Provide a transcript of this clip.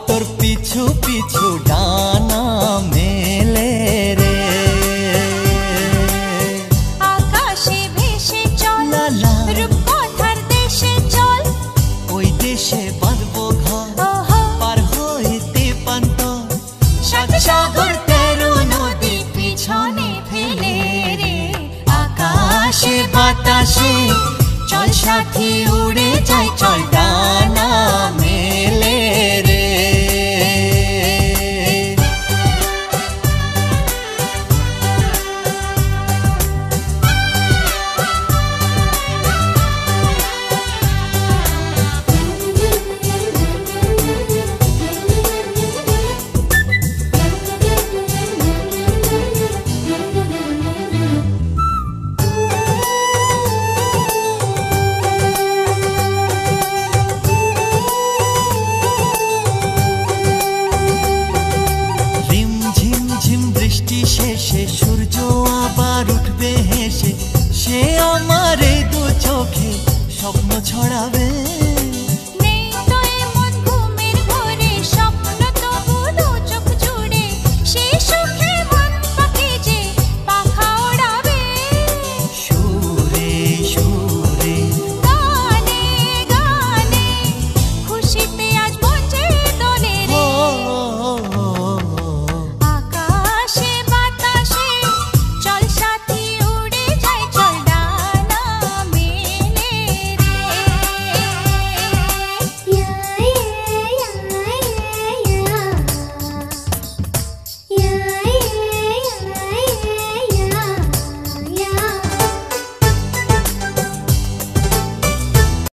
তোর পিছু পিছু ডানা মেলে রে। আকাশে ভেসে চল রূপকথার দেশে চল, ওই দেশে বাঁধবো ঘর পার হইতে পান্ত, সাত সাগর তেরো নদী পিছনে ফেলে রে। আকাশে বাতাসে চল সাথী উড়ে যাই, চল ডানা মেলে রে। শেষে সূর্য আবার উঠবে হেসে, সে আমার এই দু চোখে স্বপ্ন ছড়াবে